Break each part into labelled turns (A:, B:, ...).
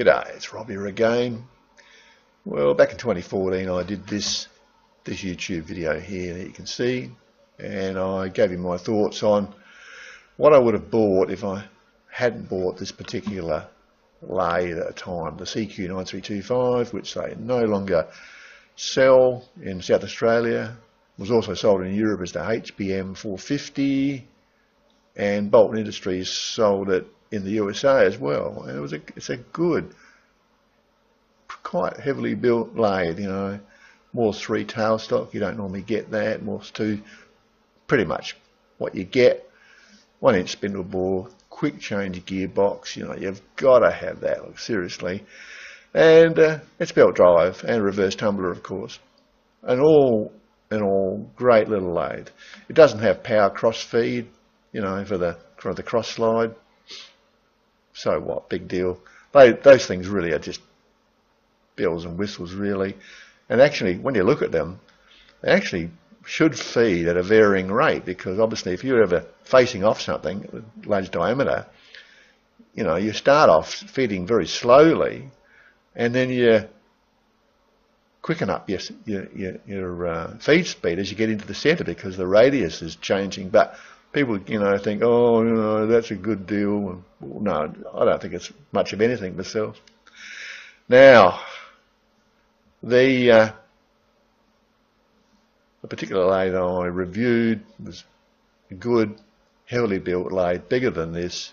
A: G'day, it's Rob here again. Well, back in 2014 I did this YouTube video here that you can see, and I gave you my thoughts on what I would have bought if I hadn't bought this particular lathe at the time, the CQ-9325, which they no longer sell in South Australia. It was also sold in Europe as the HBM-450, and Bolton Industries sold it in the USA as well. And it's a good, quite heavily built lathe, you know. Morse 3 tailstock, you don't normally get that. Morse 2, pretty much what you get. 1-inch spindle bore, quick change gearbox, you know, you've got to have that, like, seriously. And it's belt drive and reverse tumbler, of course. And all in all, great little lathe. It doesn't have power cross feed, you know, for the cross slide. So what, big deal. Those things really are just bells and whistles, really. And actually, when you look at them, they actually should feed at a varying rate, because obviously if you're ever facing off something with large diameter, you know, you start off feeding very slowly, and then you quicken up your feed speed as you get into the centre, because the radius is changing. But people, you know, think, oh, you know, that's a good deal. No, I don't think it's much of anything myself. Now, the particular lathe I reviewed was a good, heavily built lathe, bigger than this.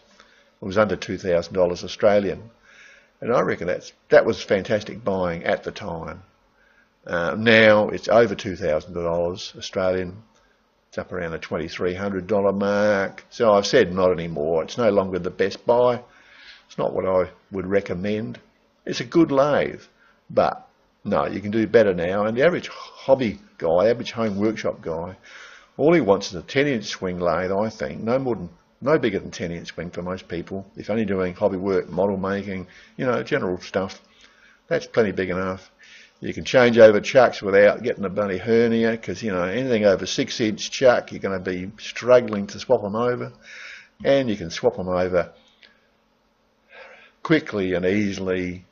A: It was under $2,000 Australian, and I reckon that was fantastic buying at the time. Now it's over $2,000 Australian. It's up around the $2,300 mark. So I've said not anymore. It's no longer the best buy. It's not what I would recommend. It's a good lathe, but no, you can do better now. And the average hobby guy, average home workshop guy, all he wants is a 10-inch swing lathe, I think. No bigger than 10-inch swing for most people. If only doing hobby work, model making, you know, general stuff, that's plenty big enough. You can change over chucks without getting a bloody hernia, because, you know, anything over 6-inch chuck, you're going to be struggling to swap them over. And you can swap them over quickly and easily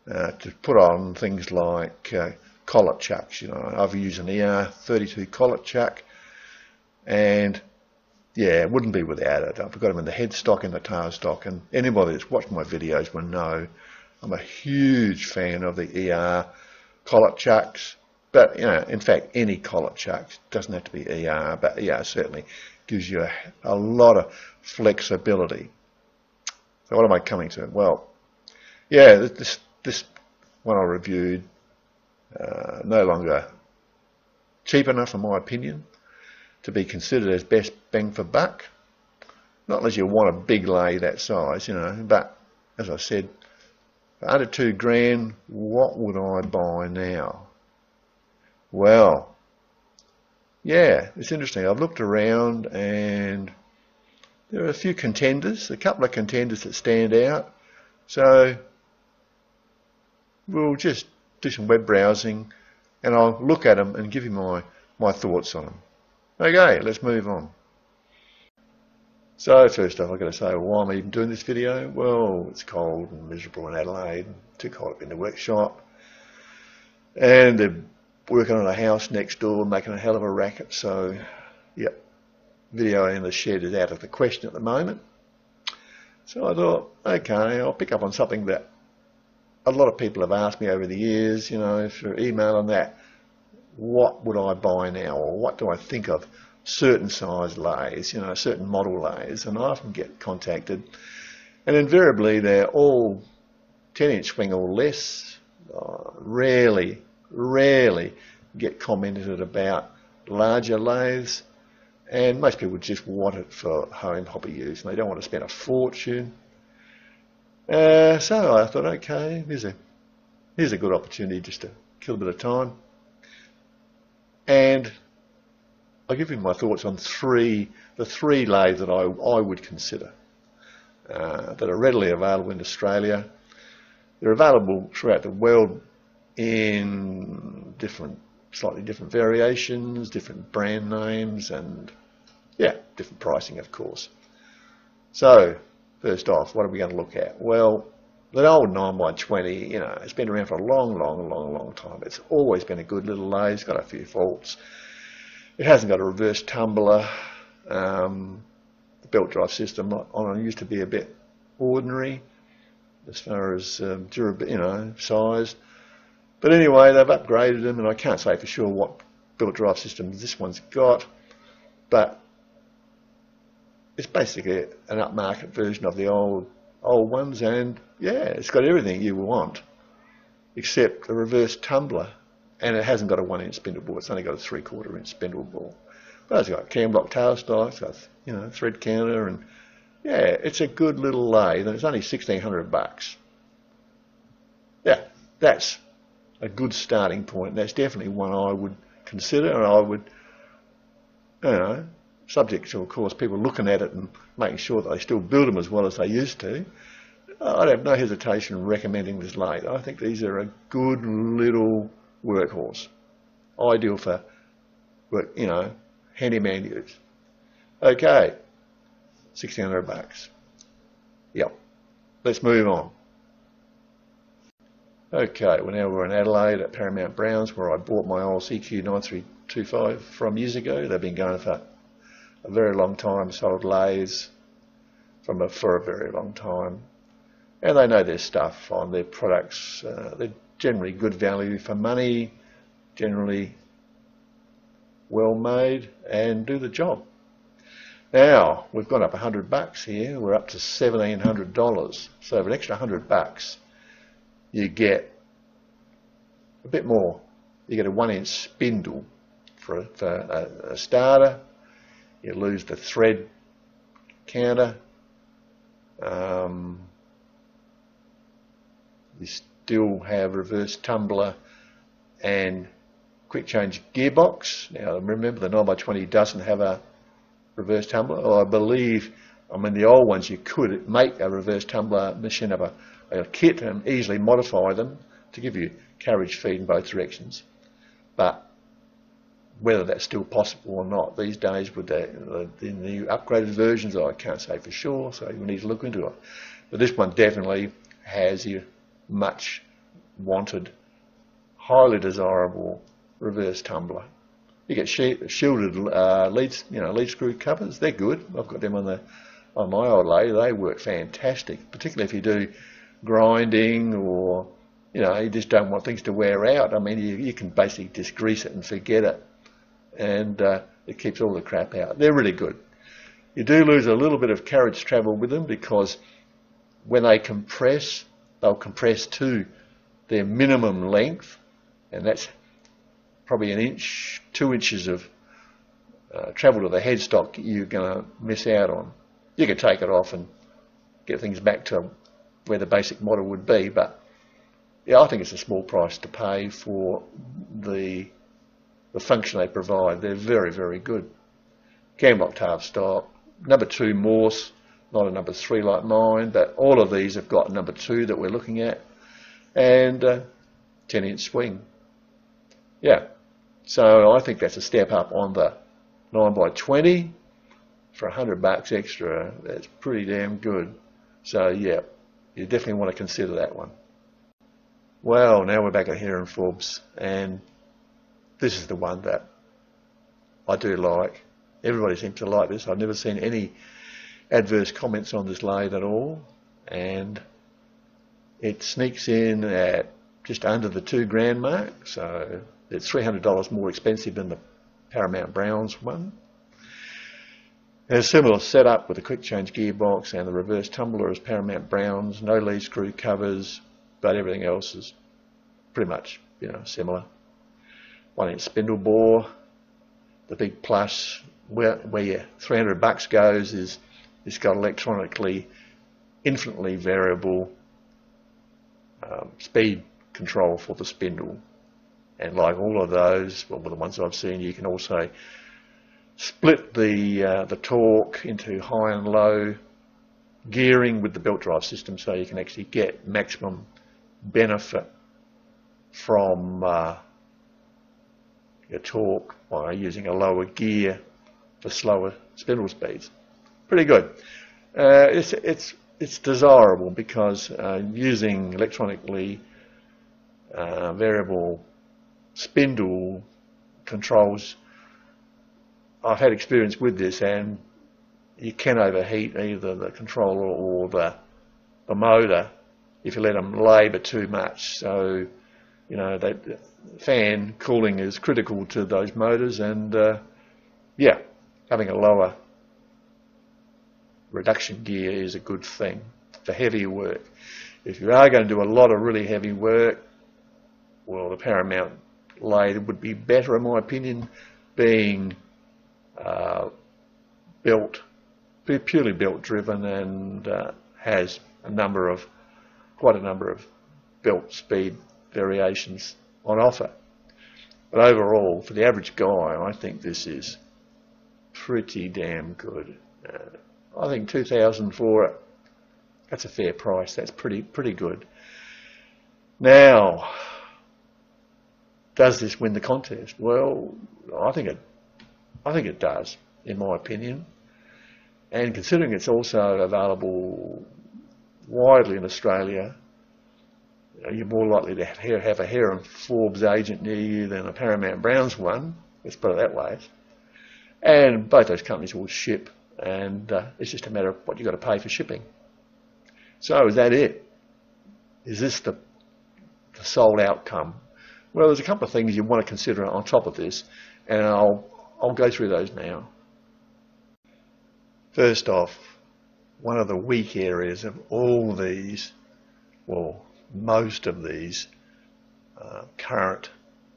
A: to put on things like collet chucks. You know, I've used an ER32 collet chuck, and yeah, it wouldn't be without it. I've got them in the headstock and the tailstock, and anybody that's watched my videos will know I'm a huge fan of the ER collet chucks. But, you know, in fact, any collet chucks, doesn't have to be ER, but ER certainly gives you a lot of flexibility. So what am I coming to? Well, yeah, this one I reviewed, no longer cheap enough, in my opinion, to be considered as best bang for buck. Not unless you want a big lathe that size, you know. But as I said, for under $2,000, what would I buy now? Well, yeah, it's interesting. I've looked around, and there are a few contenders, a couple of contenders that stand out. So we'll just do some web browsing, and I'll look at them and give you my thoughts on them. Okay, let's move on. So first off, I've got to say, why am I even doing this video? Well, it's cold and miserable in Adelaide, too cold to be in the workshop, and they're working on a house next door, making a hell of a racket. So, yep, video in the shed is out of the question at the moment. So I thought, okay, I'll pick up on something that a lot of people have asked me over the years, you know, through email and that. What would I buy now, or what do I think of certain size lathes, you know, certain model lathes? And I often get contacted, and invariably they're all 10-inch swing or less. Rarely get commented about larger lathes, and most people just want it for home hobby use, and they don't want to spend a fortune. So I thought, okay, here's a good opportunity just to kill a bit of time, and I'll give you my thoughts on the three lathes that I would consider that are readily available in Australia. They're available throughout the world in slightly different variations, different brand names, and yeah, different pricing, of course. So first off, what are we going to look at? Well, The old 9x20, you know, it's been around for a long time. It's always been a good little lathe. It's got a few faults. It hasn't got a reverse tumbler. The belt drive system on it used to be a bit ordinary as far as durability, you know, size. But anyway, they've upgraded them, and I can't say for sure what belt drive system this one's got, but it's basically an upmarket version of the old ones, and yeah, it's got everything you want except a reverse tumbler, and it hasn't got a 1-inch spindle bore. It's only got a 3/4 inch spindle bore, but it's got cam block tailstock, it's got, you know, thread counter, and yeah, it's a good little lathe, and it's only $1,600. Yeah, that's a good starting point. That's definitely one I would consider, and I would, you know, subject to, of course, people looking at it and making sure that they still build them as well as they used to. I'd have no hesitation in recommending this lathe. I think these are a good little workhorse, ideal for work, you know, handyman use. Okay, $1,600. Yep, let's move on. Okay, well now we're in Adelaide at Paramount Browns, where I bought my old CQ-9325 from years ago. They've been going for a very long time, sold lathes for a very long time. And they know their stuff on their products. They're generally good value for money, generally well made, and do the job. Now, we've gone up $100 here. We're up to $1,700. So for an extra $100, you get a bit more. You get a 1-inch spindle for a starter. You lose the thread counter. You still have reverse tumbler and quick change gearbox. Now remember, the 9x20 doesn't have a reverse tumbler. Or I believe, I mean, the old ones you could make a reverse tumbler machine up a kit and easily modify them to give you carriage feed in both directions. But whether that's still possible or not these days with the new upgraded versions, I can't say for sure, so you need to look into it. But this one definitely has your much wanted, highly desirable reverse tumbler. You get shielded lead screw covers. They're good. I've got them on my old lathe. They work fantastic, particularly if you do grinding, or you know, you just don't want things to wear out. I mean, you can basically just grease it and forget it, and it keeps all the crap out. They're really good. You do lose a little bit of carriage travel with them, because when they compress, they'll compress to their minimum length, and that's probably 1 inch, 2 inches of travel to the headstock you're going to miss out on. You can take it off and get things back to where the basic model would be, but yeah, I think it's a small price to pay for the function they provide. They're very, very good. Cam block tailstock, number 2 Morse, not a number 3 like mine, but all of these have got number 2 that we're looking at, and 10-inch swing. Yeah, so I think that's a step up on the 9x20 for $100 extra. That's pretty damn good. So yeah, you definitely want to consider that one. Well, now we're back here in Forbes, and this is the one that I do like. Everybody seems to like this. I've never seen any adverse comments on this lathe at all, and it sneaks in at just under the $2,000 mark, so it's $300 more expensive than the Paramount Browns one. There's a similar setup with a quick change gearbox and the reverse tumbler as Paramount Browns, no lead screw covers, but everything else is pretty much, you know, similar. 1-inch spindle bore. The big plus where your $300 goes is it's got electronically infinitely variable speed control for the spindle, and like all of those, well, the ones I've seen, you can also split the torque into high and low gearing with the belt drive system, so you can actually get maximum benefit from your torque by using a lower gear for slower spindle speeds. Pretty good. It's it's desirable because using electronically variable spindle controls, I've had experience with this, and you can overheat either the controller or the motor if you let them labour too much. So, you know, that fan cooling is critical to those motors, and yeah, having a lower reduction gear is a good thing for heavy work. If you are going to do a lot of really heavy work, well, the Paramount lathe would be better, in my opinion, being purely belt driven, and has quite a number of belt speed variations on offer. But overall, for the average guy, I think this is pretty damn good. I think 2,000 for it, that's a fair price. That's pretty good. Now, does this win the contest? Well, I think it does, in my opinion. And considering it's also available widely in Australia, you're more likely to have a Heron Forbes agent near you than a Paramount Browns one. Let's put it that way. And both those companies will ship, and it's just a matter of what you've got to pay for shipping. So is that it? Is this the sold outcome? Well, there's a couple of things you want to consider on top of this, and I'll go through those now. First off, one of the weak areas of all these, well, most of these current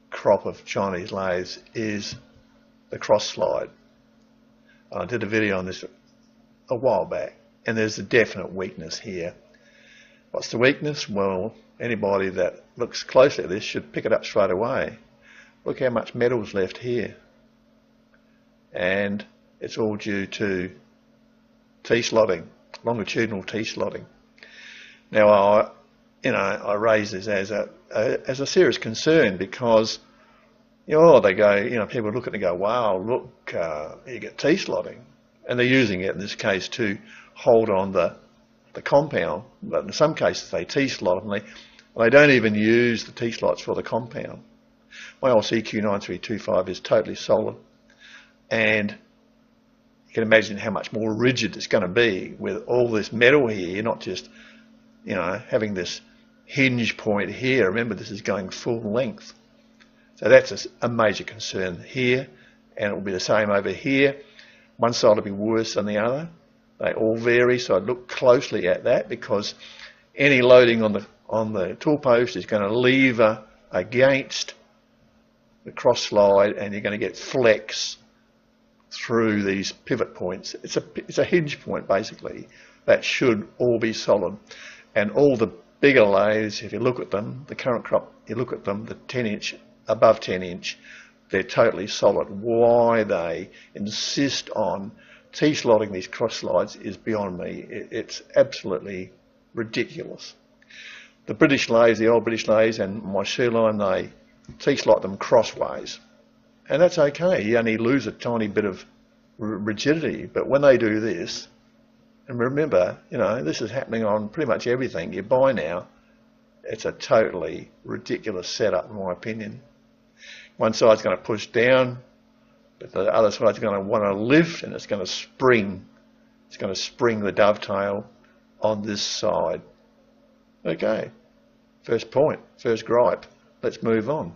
A: crop of Chinese lathes is the cross slide. I did a video on this a while back, and there's a definite weakness here. What's the weakness? Well, anybody that looks closely at this should pick it up straight away. Look how much metal's left here, and it's all due to T-slotting, longitudinal T-slotting. Now, I raise this as a serious concern because, they go, people look at it and go, wow, look, you get T-slotting, and they're using it in this case to hold on the compound, but in some cases they T-slot and they don't even use the T-slots for the compound. My old TU-2506V is totally solid, and you can imagine how much more rigid it's going to be with all this metal here. You're not just, having this hinge point here. Remember, this is going full length. So that's a major concern here, and it will be the same over here. One side will be worse than the other. They all vary, so I'd look closely at that, because any loading on the tool post is going to lever against the cross slide, and you're going to get flex through these pivot points. It's a hinge point basically. That should all be solid, and all the bigger lathes, if you look at them, the current crop, you look at them, the 10-inch, above 10-inch, they're totally solid. Why they insist on T-slotting these cross slides is beyond me. It's absolutely ridiculous. The British lathes, the old British lathes, and my shoe line, they T-slot them crossways, and that's okay. You only lose a tiny bit of rigidity, but when they do this, and remember, this is happening on pretty much everything you buy now, it's a totally ridiculous setup, in my opinion. One side's going to push down, but the other side's going to want to lift, and it's going to spring. It's going to spring the dovetail on this side. Okay, first point, first gripe. Let's move on.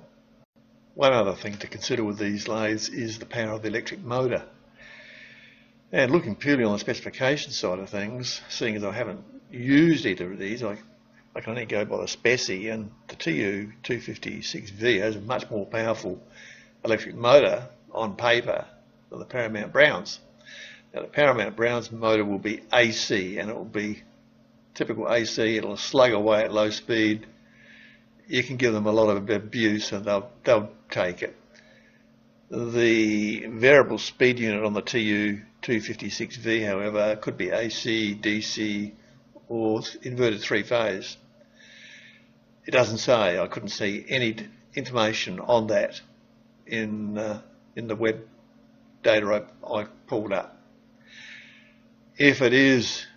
A: One other thing to consider with these lathes is the power of the electric motor. And looking purely on the specification side of things, seeing as I haven't used either of these, I can only go by the speci, and the TU-2506V has a much more powerful electric motor on paper than the Paramount Browns. Now, the Paramount Browns motor will be AC, and it will be typical AC. It'll slug away at low speed. You can give them a lot of abuse and they'll take it. The variable speed unit on the TU-2506V, however, could be AC, DC, or inverted three-phase. It doesn't say. I couldn't see any information on that in the web data I pulled up. If it is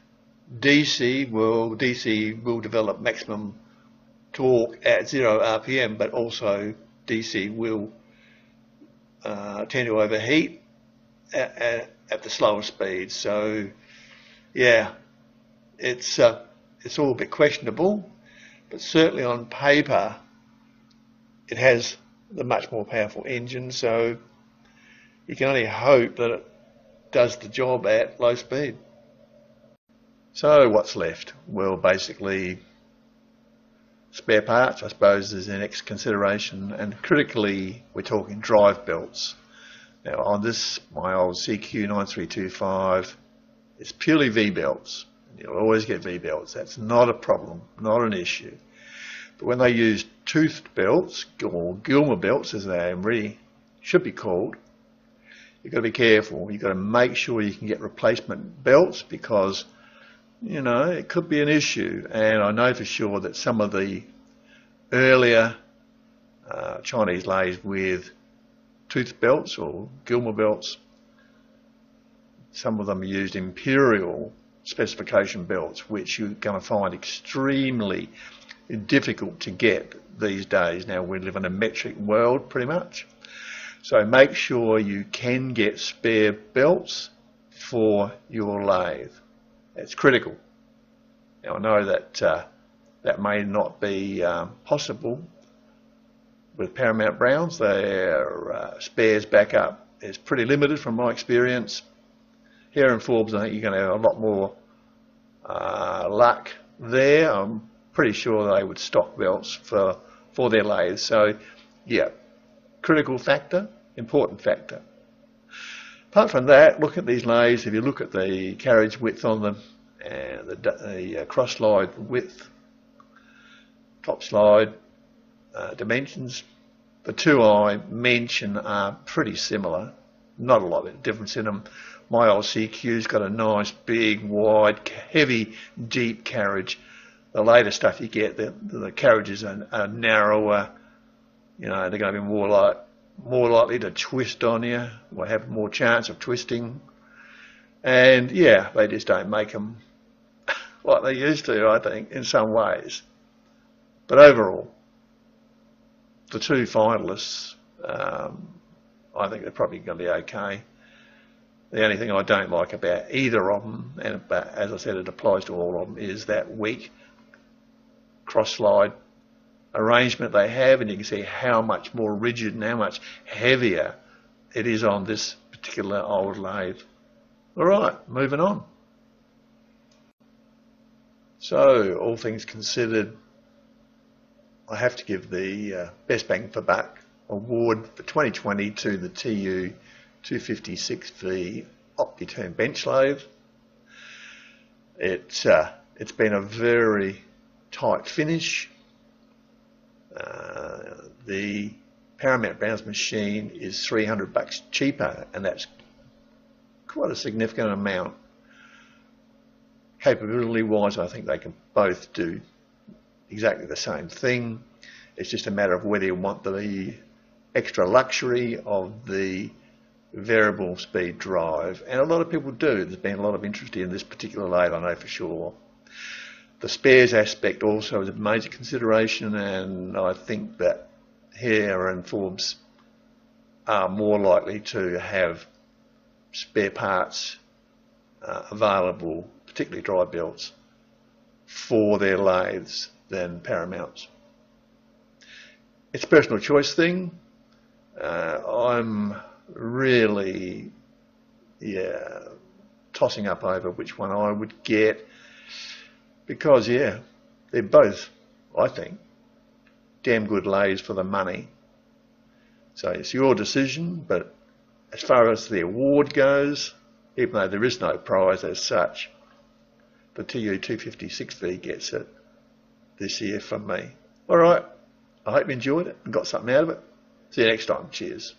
A: DC will develop maximum torque at 0 RPM, but also DC will tend to overheat at the slower speed. So yeah, it's all a bit questionable, but certainly on paper it has the much more powerful engine, so you can only hope that it does the job at low speed. So what's left? Well, basically spare parts, I suppose, is the next consideration, and critically we're talking drive belts. Now on this, my old CQ-9325, it's purely V-belts. You'll always get V-belts. That's not a problem, not an issue. But when they use toothed belts, or Gilmer belts as they really should be called, you've got to be careful. You've got to make sure you can get replacement belts, because it could be an issue. And I know for sure that some of the earlier Chinese lathes with tooth belts or Gilmer belts, some of them used imperial specification belts, which you're going to find extremely difficult to get these days. Now we live in a metric world pretty much, so make sure you can get spare belts for your lathe. It's critical. Now I know that that may not be possible with Paramount Browns. Their spares backup is pretty limited from my experience. Here in Forbes, I think you're going to have a lot more luck there. I'm pretty sure they would stock belts for their lathes. So yeah, critical factor, important factor. Apart from that, look at these lathes. If you look at the carriage width on them and the cross slide width, top slide dimensions, the two I mention are pretty similar. Not a lot of difference in them. My old CQ's got a nice, big, wide, heavy, deep carriage. The later stuff you get, the carriages are narrower. They're going to be more likely to twist on you, or have more chance of twisting. And yeah, they just don't make them like they used to, I think, in some ways. But overall, the two finalists, I think they're probably going to be okay. The only thing I don't like about either of them, and as I said, it applies to all of them, is that weak cross-slide arrangement they have, and you can see how much more rigid and how much heavier it is on this particular old lathe. Alright, moving on. So, all things considered, I have to give the Best Bang for Buck award for 2020 to the TU-2506V Opti-Turn bench lathe. It's been a very tight finish. The Paramount Browns machine is $300 cheaper, and that's quite a significant amount. Capability wise, I think they can both do exactly the same thing. It's just a matter of whether you want the extra luxury of the variable speed drive, and a lot of people do. There's been a lot of interest in this particular lathe, I know for sure. The spares aspect also is a major consideration, and I think that here in Forbes are more likely to have spare parts available, particularly drive belts, for their lathes than Paramount's. It's a personal choice thing. I'm really tossing up over which one I would get, because they're both, I think, damn good lathes for the money. So it's your decision, but as far as the award goes, even though there is no prize as such, the TU-2506V gets it this year from me. Alright, I hope you enjoyed it and got something out of it. See you next time. Cheers.